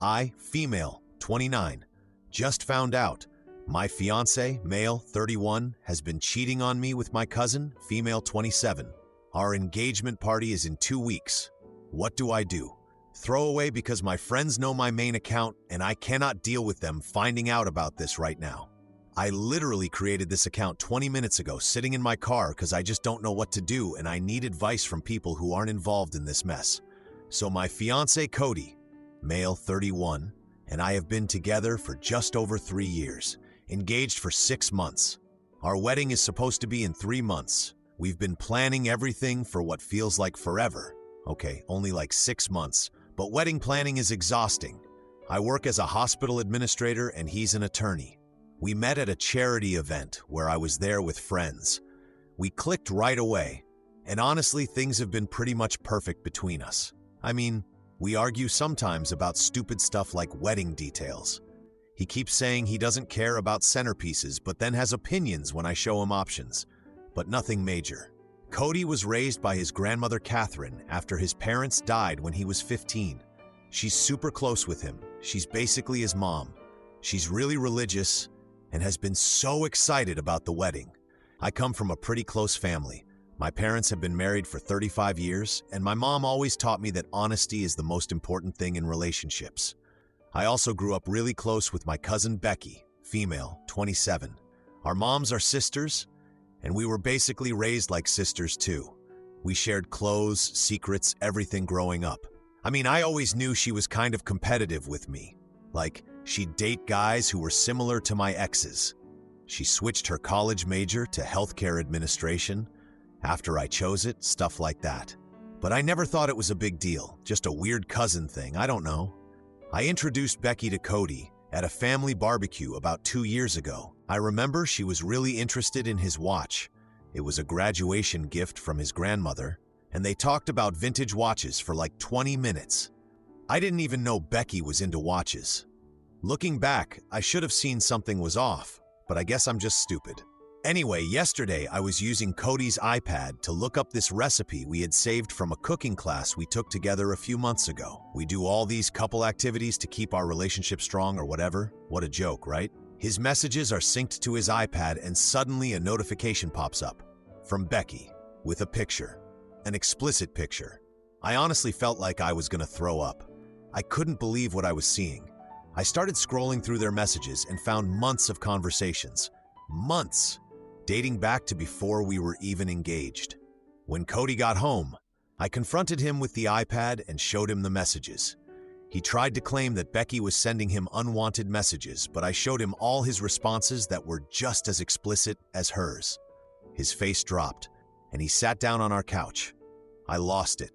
I, female, 29, just found out. My fiancé, male, 31, has been cheating on me with my cousin, female, 27. Our engagement party is in 2 weeks. What do I do? Throw away because my friends know my main account and I cannot deal with them finding out about this right now. I literally created this account 20 minutes ago sitting in my car because I just don't know what to do and I need advice from people who aren't involved in this mess. So my fiancé Cody, male, 31, and I have been together for just over 3 years, engaged for 6 months. Our wedding is supposed to be in 3 months. We've been planning everything for what feels like forever. Okay, only like 6 months, but wedding planning is exhausting. I work as a hospital administrator and he's an attorney. We met at a charity event where I was there with friends. We clicked right away, and honestly, things have been pretty much perfect between us. I mean, we argue sometimes about stupid stuff like wedding details. He keeps saying he doesn't care about centerpieces, but then has opinions when I show him options. But nothing major. Cody was raised by his grandmother Catherine after his parents died when he was 15. She's super close with him. She's basically his mom. She's really religious and has been so excited about the wedding. I come from a pretty close family. My parents have been married for 35 years, and my mom always taught me that honesty is the most important thing in relationships. I also grew up really close with my cousin Becky, female, 27. Our moms are sisters, and we were basically raised like sisters too. We shared clothes, secrets, everything growing up. I mean, I always knew she was kind of competitive with me. Like, she'd date guys who were similar to my exes. She switched her college major to healthcare administration after I chose it, stuff like that. But I never thought it was a big deal, just a weird cousin thing, I don't know. I introduced Becky to Cody at a family barbecue about 2 years ago. I remember she was really interested in his watch. It was a graduation gift from his grandmother, and they talked about vintage watches for like 20 minutes. I didn't even know Becky was into watches. Looking back, I should have seen something was off, but I guess I'm just stupid. Anyway, yesterday I was using Cody's iPad to look up this recipe we had saved from a cooking class we took together a few months ago. We do all these couple activities to keep our relationship strong or whatever. What a joke, right? His messages are synced to his iPad and suddenly a notification pops up from Becky with a picture, an explicit picture. I honestly felt like I was gonna throw up. I couldn't believe what I was seeing. I started scrolling through their messages and found months of conversations. Months! Dating back to before we were even engaged. When Cody got home, I confronted him with the iPad and showed him the messages. He tried to claim that Becky was sending him unwanted messages, but I showed him all his responses that were just as explicit as hers. His face dropped, and he sat down on our couch. I lost it.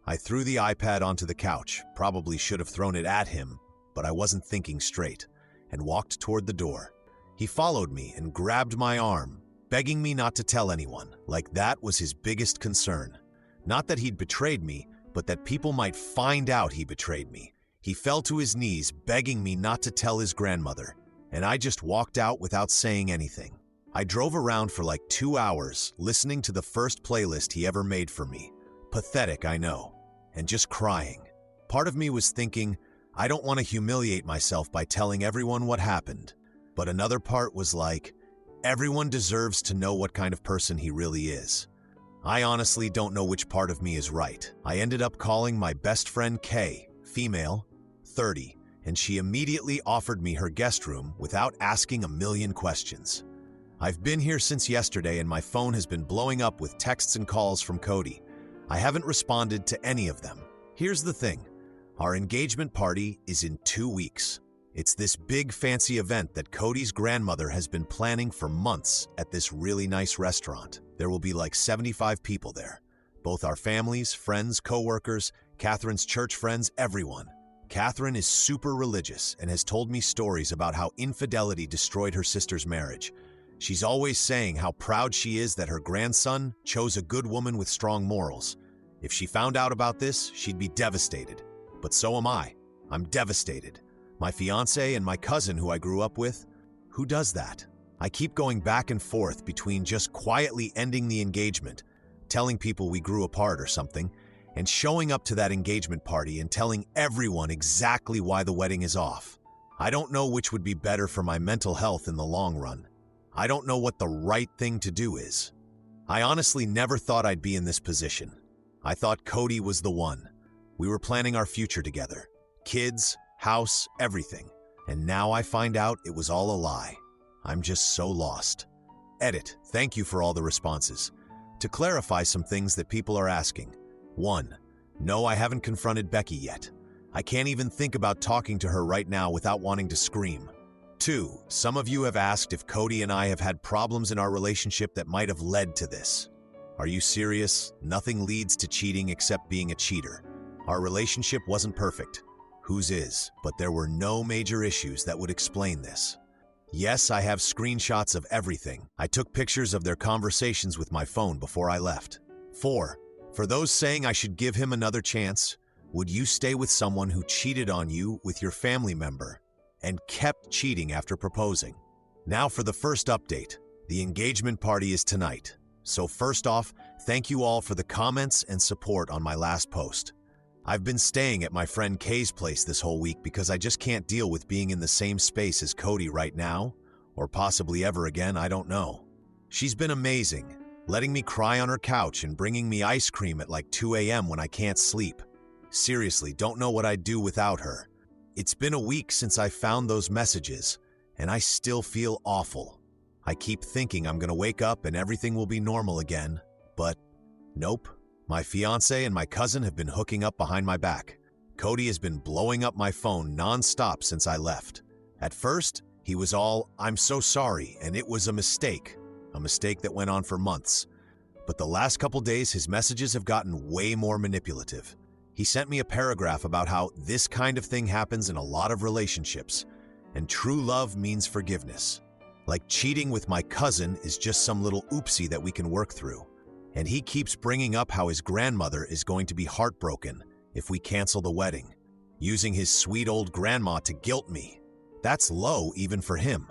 I threw the iPad onto the couch, probably should have thrown it at him, but I wasn't thinking straight, and walked toward the door. He followed me and grabbed my arm, begging me not to tell anyone, like that was his biggest concern. Not that he'd betrayed me, but that people might find out he betrayed me. He fell to his knees, begging me not to tell his grandmother, and I just walked out without saying anything. I drove around for like 2 hours, listening to the first playlist he ever made for me. Pathetic, I know, and just crying. Part of me was thinking, I don't want to humiliate myself by telling everyone what happened, but another part was like, everyone deserves to know what kind of person he really is. I honestly don't know which part of me is right. I ended up calling my best friend Kay, female, 30, and she immediately offered me her guest room without asking a million questions. I've been here since yesterday and my phone has been blowing up with texts and calls from Cody. I haven't responded to any of them. Here's the thing. Our engagement party is in 2 weeks. It's this big fancy event that Cody's grandmother has been planning for months at this really nice restaurant. There will be like 75 people there. Both our families, friends, co-workers, Catherine's church friends, everyone. Catherine is super religious and has told me stories about how infidelity destroyed her sister's marriage. She's always saying how proud she is that her grandson chose a good woman with strong morals. If she found out about this, she'd be devastated. But so am I. I'm devastated. My fiancé and my cousin who I grew up with, who does that? I keep going back and forth between just quietly ending the engagement, telling people we grew apart or something, and showing up to that engagement party and telling everyone exactly why the wedding is off. I don't know which would be better for my mental health in the long run. I don't know what the right thing to do is. I honestly never thought I'd be in this position. I thought Cody was the one. We were planning our future together. Kids, house, everything. And now I find out it was all a lie. I'm just so lost. Edit. Thank you for all the responses. To clarify some things that people are asking. 1. No, I haven't confronted Becky yet. I can't even think about talking to her right now without wanting to scream. 2. Some of you have asked if Cody and I have had problems in our relationship that might have led to this. Are you serious? Nothing leads to cheating except being a cheater. Our relationship wasn't perfect. Whose is? But there were no major issues that would explain this. Yes, I have screenshots of everything. I took pictures of their conversations with my phone before I left. 4. For those saying I should give him another chance, would you stay with someone who cheated on you with your family member and kept cheating after proposing? Now for the first update. The engagement party is tonight. So first off, thank you all for the comments and support on my last post. I've been staying at my friend Kay's place this whole week because I just can't deal with being in the same space as Cody right now, or possibly ever again, I don't know. She's been amazing, letting me cry on her couch and bringing me ice cream at like 2 a.m. when I can't sleep. Seriously, don't know what I'd do without her. It's been a week since I found those messages, and I still feel awful. I keep thinking I'm gonna wake up and everything will be normal again, but nope. My fiancé and my cousin have been hooking up behind my back. Cody has been blowing up my phone non-stop since I left. At first, he was all, "I'm so sorry," and it was a mistake that went on for months. But the last couple days, his messages have gotten way more manipulative. He sent me a paragraph about how this kind of thing happens in a lot of relationships, and true love means forgiveness. Like cheating with my cousin is just some little oopsie that we can work through. And he keeps bringing up how his grandmother is going to be heartbroken if we cancel the wedding, using his sweet old grandma to guilt me. That's low even for him.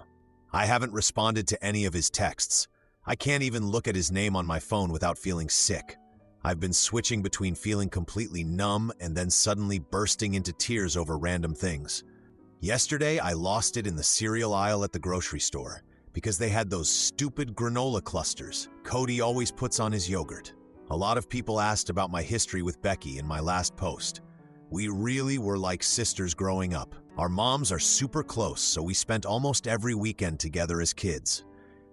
I haven't responded to any of his texts. I can't even look at his name on my phone without feeling sick. I've been switching between feeling completely numb and then suddenly bursting into tears over random things. Yesterday, I lost it in the cereal aisle at the grocery store because they had those stupid granola clusters Cody always puts on his yogurt. A lot of people asked about my history with Becky in my last post. We really were like sisters growing up. Our moms are super close, so we spent almost every weekend together as kids.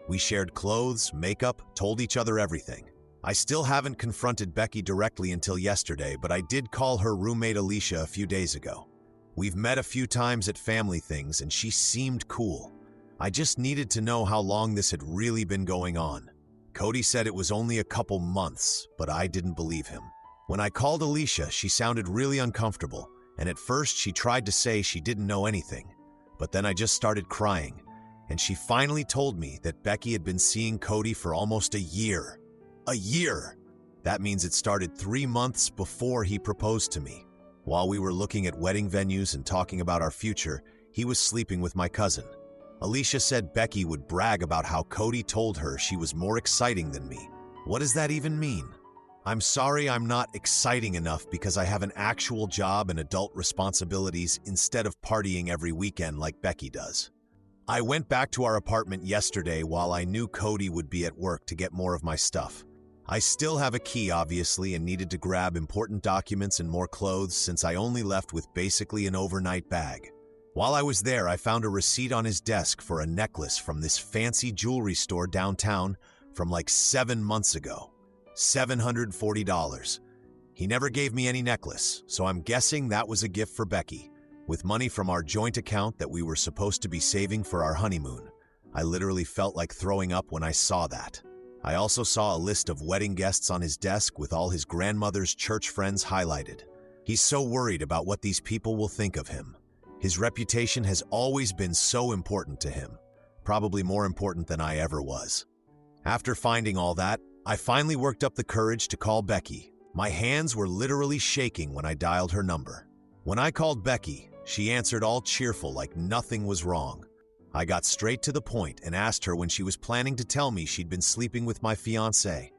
We shared clothes, makeup, told each other everything. I still haven't confronted Becky directly until yesterday, but I did call her roommate Alicia a few days ago. We've met a few times at family things, and she seemed cool. I just needed to know how long this had really been going on. Cody said it was only a couple months, but I didn't believe him. When I called Alicia, she sounded really uncomfortable, and at first she tried to say she didn't know anything. But then I just started crying, and she finally told me that Becky had been seeing Cody for almost a year. A year! That means it started 3 months before he proposed to me. While we were looking at wedding venues and talking about our future, he was sleeping with my cousin. Alicia said Becky would brag about how Cody told her she was more exciting than me. What does that even mean? I'm sorry I'm not exciting enough because I have an actual job and adult responsibilities instead of partying every weekend like Becky does. I went back to our apartment yesterday while I knew Cody would be at work to get more of my stuff. I still have a key, obviously, and needed to grab important documents and more clothes since I only left with basically an overnight bag. While I was there, I found a receipt on his desk for a necklace from this fancy jewelry store downtown from like 7 months ago. $740. He never gave me any necklace, so I'm guessing that was a gift for Becky, with money from our joint account that we were supposed to be saving for our honeymoon. I literally felt like throwing up when I saw that. I also saw a list of wedding guests on his desk with all his grandmother's church friends highlighted. He's so worried about what these people will think of him. His reputation has always been so important to him, probably more important than I ever was. After finding all that, I finally worked up the courage to call Becky. My hands were literally shaking when I dialed her number. When I called Becky, she answered all cheerful like nothing was wrong. I got straight to the point and asked her when she was planning to tell me she'd been sleeping with my fiancé.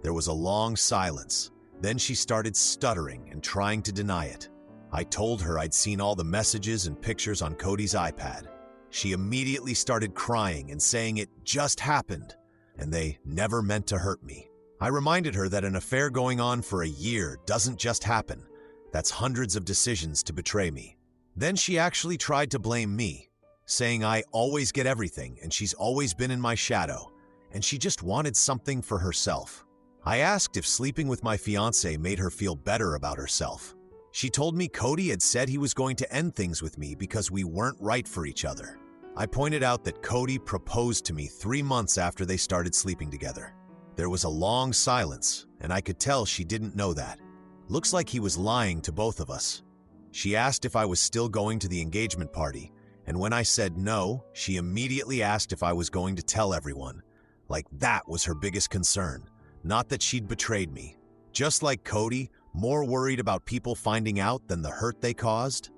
There was a long silence. Then she started stuttering and trying to deny it. I told her I'd seen all the messages and pictures on Cody's iPad. She immediately started crying and saying it just happened, and they never meant to hurt me. I reminded her that an affair going on for a year doesn't just happen. That's hundreds of decisions to betray me. Then she actually tried to blame me, saying I always get everything and she's always been in my shadow, and she just wanted something for herself. I asked if sleeping with my fiancé made her feel better about herself. She told me Cody had said he was going to end things with me because we weren't right for each other. I pointed out that Cody proposed to me 3 months after they started sleeping together. There was a long silence, and I could tell she didn't know that. Looks like he was lying to both of us. She asked if I was still going to the engagement party, and when I said no, she immediately asked if I was going to tell everyone. Like that was her biggest concern, not that she'd betrayed me. Just like Cody, more worried about people finding out than the hurt they caused.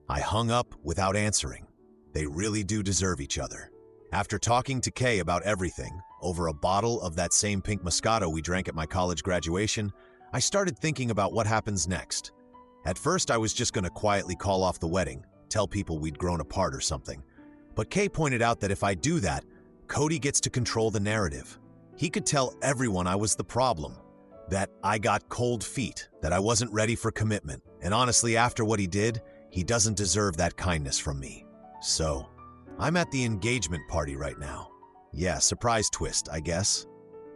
I hung up without answering. They really do deserve each other. After talking to Kay about everything, over a bottle of that same pink Moscato we drank at my college graduation, I started thinking about what happens next. At first, I was just going to quietly call off the wedding, tell people we'd grown apart or something. But Kay pointed out that if I do that, Cody gets to control the narrative. He could tell everyone I was the problem, that I got cold feet, that I wasn't ready for commitment, and honestly, after what he did, he doesn't deserve that kindness from me. So, I'm at the engagement party right now. Yeah, surprise twist, I guess.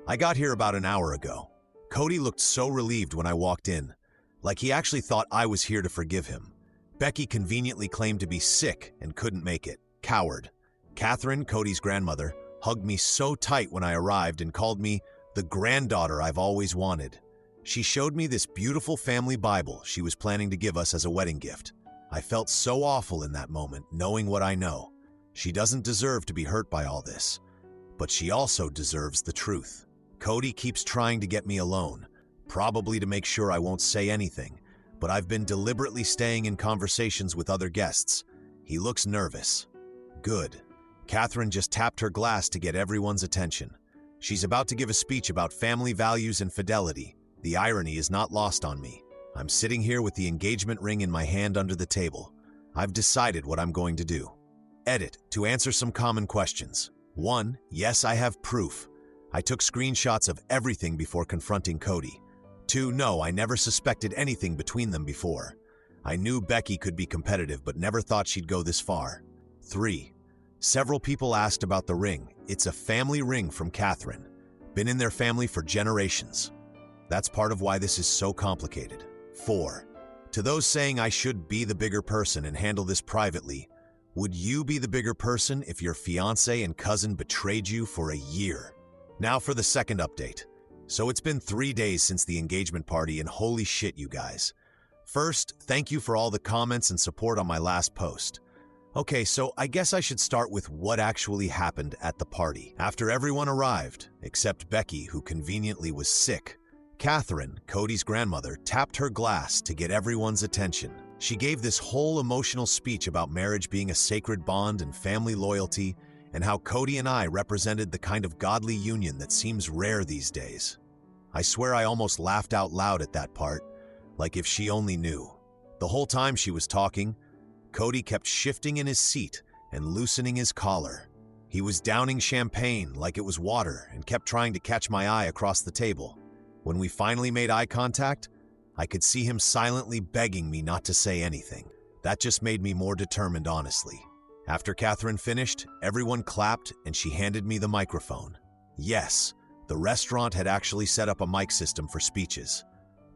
I got here about an hour ago. Cody looked so relieved when I walked in, like he actually thought I was here to forgive him. Becky conveniently claimed to be sick and couldn't make it. Coward. Catherine, Cody's grandmother, hugged me so tight when I arrived and called me the granddaughter I've always wanted. She showed me this beautiful family Bible she was planning to give us as a wedding gift. I felt so awful in that moment, knowing what I know. She doesn't deserve to be hurt by all this, but she also deserves the truth. Cody keeps trying to get me alone, probably to make sure I won't say anything, but I've been deliberately staying in conversations with other guests. He looks nervous. Good. Catherine just tapped her glass to get everyone's attention. She's about to give a speech about family values and fidelity. The irony is not lost on me. I'm sitting here with the engagement ring in my hand under the table. I've decided what I'm going to do. Edit, to answer some common questions. 1. Yes, I have proof. I took screenshots of everything before confronting Cody. 2. No, I never suspected anything between them before. I knew Becky could be competitive, but never thought she'd go this far. 3. Several people asked about the ring. It's a family ring from Catherine. Been in their family for generations. That's part of why this is so complicated. 4. To those saying I should be the bigger person and handle this privately, would you be the bigger person if your fiancé and cousin betrayed you for a year? Now for the second update. So it's been 3 days since the engagement party, and holy shit, you guys. First, thank you for all the comments and support on my last post. Okay, so I guess I should start with what actually happened at the party. After everyone arrived, except Becky, who conveniently was sick, Catherine, Cody's grandmother, tapped her glass to get everyone's attention. She gave this whole emotional speech about marriage being a sacred bond and family loyalty, and how Cody and I represented the kind of godly union that seems rare these days. I swear I almost laughed out loud at that part, like if she only knew. The whole time she was talking, Cody kept shifting in his seat and loosening his collar. He was downing champagne like it was water and kept trying to catch my eye across the table. When we finally made eye contact, I could see him silently begging me not to say anything. That just made me more determined, honestly. After Catherine finished, everyone clapped and she handed me the microphone. Yes, the restaurant had actually set up a mic system for speeches.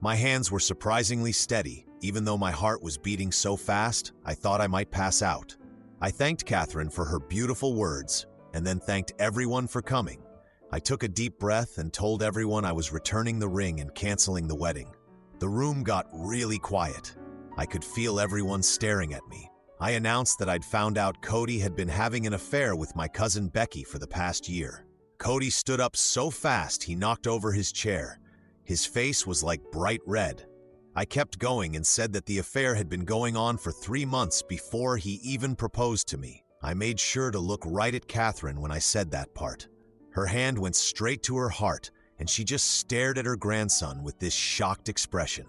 My hands were surprisingly steady, even though my heart was beating so fast I thought I might pass out. I thanked Catherine for her beautiful words and then thanked everyone for coming. I took a deep breath and told everyone I was returning the ring and canceling the wedding. The room got really quiet. I could feel everyone staring at me. I announced that I'd found out Cody had been having an affair with my cousin Becky for the past year. Cody stood up so fast he knocked over his chair. His face was like bright red. I kept going and said that the affair had been going on for 3 months before he even proposed to me. I made sure to look right at Catherine when I said that part. Her hand went straight to her heart, and and she just stared at her grandson with this shocked expression.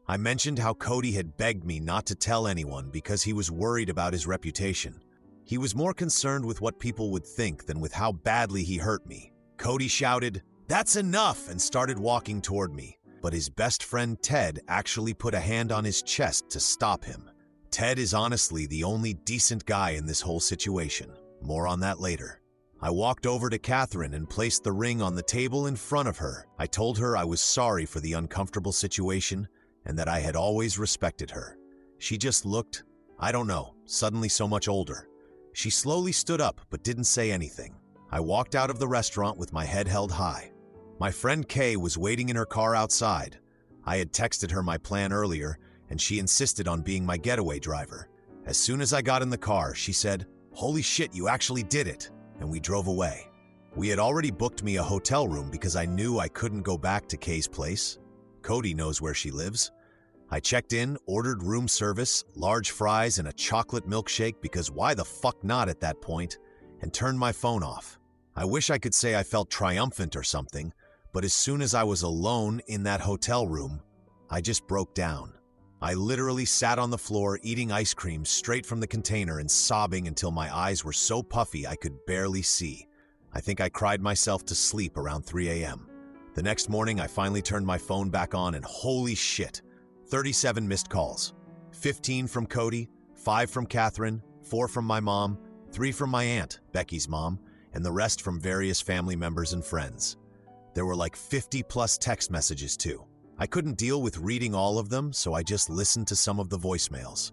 I mentioned how Cody had begged me not to tell anyone because he was worried about his reputation. He was more concerned with what people would think than with how badly he hurt me. Cody shouted, "That's enough," and started walking toward me, but his best friend Ted actually put a hand on his chest to stop him. Ted is honestly the only decent guy in this whole situation. More on that later. I walked over to Catherine and placed the ring on the table in front of her. I told her I was sorry for the uncomfortable situation and that I had always respected her. She just looked, I don't know, suddenly so much older. She slowly stood up but didn't say anything. I walked out of the restaurant with my head held high. My friend Kay was waiting in her car outside. I had texted her my plan earlier, and she insisted on being my getaway driver. As soon as I got in the car, she said, "Holy shit, you actually did it," and we drove away. We had already booked me a hotel room because I knew I couldn't go back to Kay's place. Cody knows where she lives. I checked in, ordered room service, large fries, and a chocolate milkshake because why the fuck not at that point, and turned my phone off. I wish I could say I felt triumphant or something, but as soon as I was alone in that hotel room, I just broke down. I literally sat on the floor eating ice cream straight from the container and sobbing until my eyes were so puffy I could barely see. I think I cried myself to sleep around 3 a.m. The next morning, I finally turned my phone back on and holy shit, 37 missed calls. 15 from Cody, 5 from Catherine, 4 from my mom, 3 from my aunt, Becky's mom, and the rest from various family members and friends. There were like 50 plus text messages too. I couldn't deal with reading all of them, so I just listened to some of the voicemails.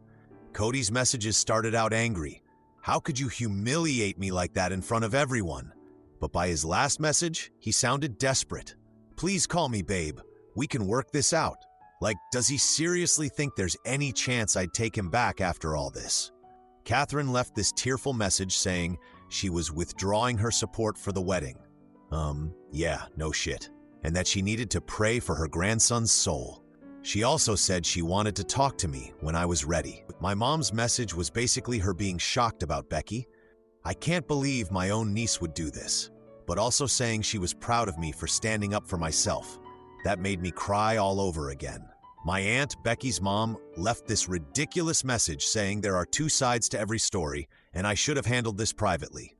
Cody's messages started out angry. "How could you humiliate me like that in front of everyone?" But by his last message, he sounded desperate. "Please call me, babe. We can work this out." Like, does he seriously think there's any chance I'd take him back after all this? Catherine left this tearful message saying she was withdrawing her support for the wedding. Yeah, no shit. And that she needed to pray for her grandson's soul. She also said she wanted to talk to me when I was ready. My mom's message was basically her being shocked about Becky. I can't believe my own niece would do this, but also saying she was proud of me for standing up for myself. That made me cry all over again. My aunt, Becky's mom, left this ridiculous message saying there are 2 sides to every story, and I should have handled this privately.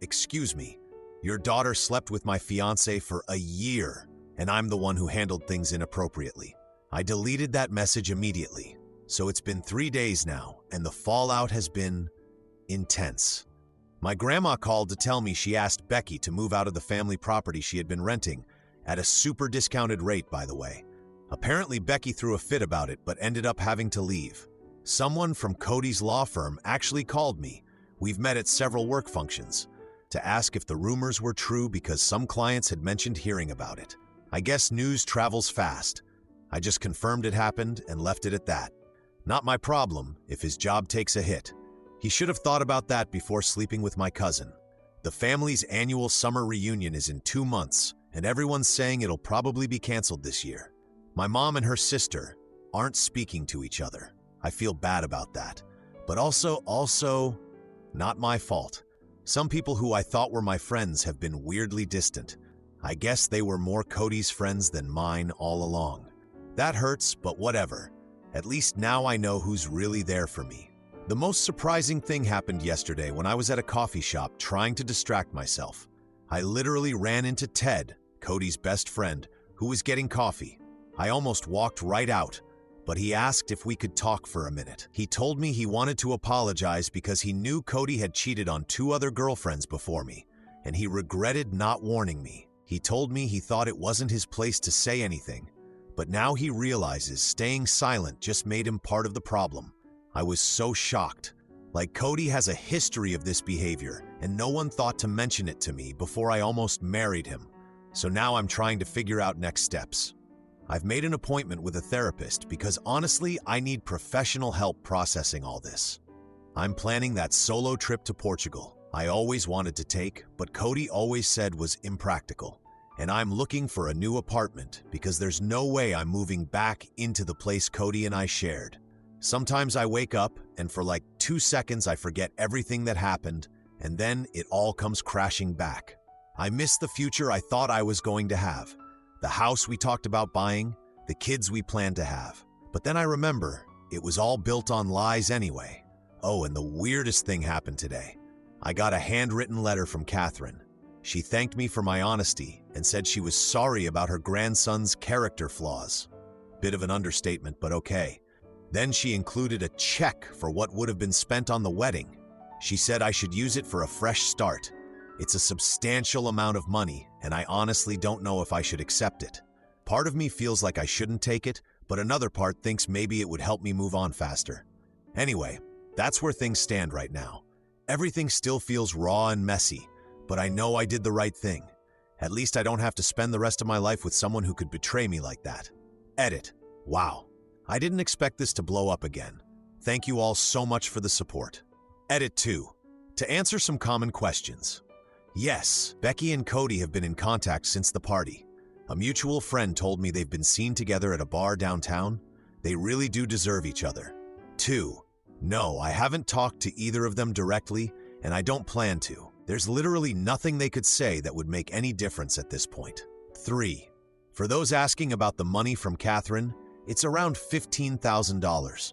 Excuse me. Your daughter slept with my fiancé for a year, and I'm the one who handled things inappropriately. I deleted that message immediately. So it's been 3 days now, and the fallout has been intense. My grandma called to tell me she asked Becky to move out of the family property she had been renting, at a super discounted rate, by the way. Apparently, Becky threw a fit about it, but ended up having to leave. Someone from Cody's law firm actually called me. We've met at several work functions, to ask if the rumors were true because some clients had mentioned hearing about it. I guess news travels fast. I just confirmed it happened and left it at that. Not my problem if his job takes a hit. He should have thought about that before sleeping with my cousin. The family's annual summer reunion is in 2 months, and everyone's saying it'll probably be canceled this year. My mom and her sister aren't speaking to each other. I feel bad about that. But also, not my fault. Some people who I thought were my friends have been weirdly distant. I guess they were more Cody's friends than mine all along. That hurts, but whatever. At least now I know who's really there for me. The most surprising thing happened yesterday when I was at a coffee shop trying to distract myself. I literally ran into Ted, Cody's best friend, who was getting coffee. I almost walked right out, but he asked if we could talk for a minute. He told me he wanted to apologize because he knew Cody had cheated on 2 other girlfriends before me, and he regretted not warning me. He told me he thought it wasn't his place to say anything, but now he realizes staying silent just made him part of the problem. I was so shocked. Like, Cody has a history of this behavior, and no one thought to mention it to me before I almost married him. So now I'm trying to figure out next steps. I've made an appointment with a therapist because honestly, I need professional help processing all this. I'm planning that solo trip to Portugal I always wanted to take, but Cody always said was impractical. And I'm looking for a new apartment because there's no way I'm moving back into the place Cody and I shared. Sometimes I wake up and for like 2 seconds I forget everything that happened, and then it all comes crashing back. I miss the future I thought I was going to have. The house we talked about buying, the kids we planned to have. But then I remember, it was all built on lies anyway. Oh, and the weirdest thing happened today. I got a handwritten letter from Catherine. She thanked me for my honesty and said she was sorry about her grandson's character flaws. Bit of an understatement, but okay. Then she included a check for what would have been spent on the wedding. She said I should use it for a fresh start. It's a substantial amount of money, and I honestly don't know if I should accept it. Part of me feels like I shouldn't take it, but another part thinks maybe it would help me move on faster. Anyway, that's where things stand right now. Everything still feels raw and messy, but I know I did the right thing. At least I don't have to spend the rest of my life with someone who could betray me like that. Edit. Wow. I didn't expect this to blow up again. Thank you all so much for the support. Edit 2. To answer some common questions. Yes, Becky and Cody have been in contact since the party. A mutual friend told me they've been seen together at a bar downtown. They really do deserve each other. 2. No, I haven't talked to either of them directly, and I don't plan to. There's literally nothing they could say that would make any difference at this point. 3. For those asking about the money from Catherine, it's around $15,000.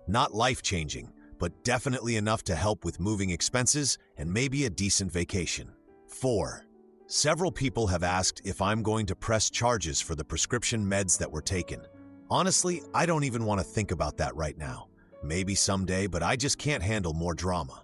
Not life-changing, but definitely enough to help with moving expenses and maybe a decent vacation. 4. Several people have asked if I'm going to press charges for the prescription meds that were taken. Honestly, I don't even want to think about that right now. Maybe someday, but I just can't handle more drama.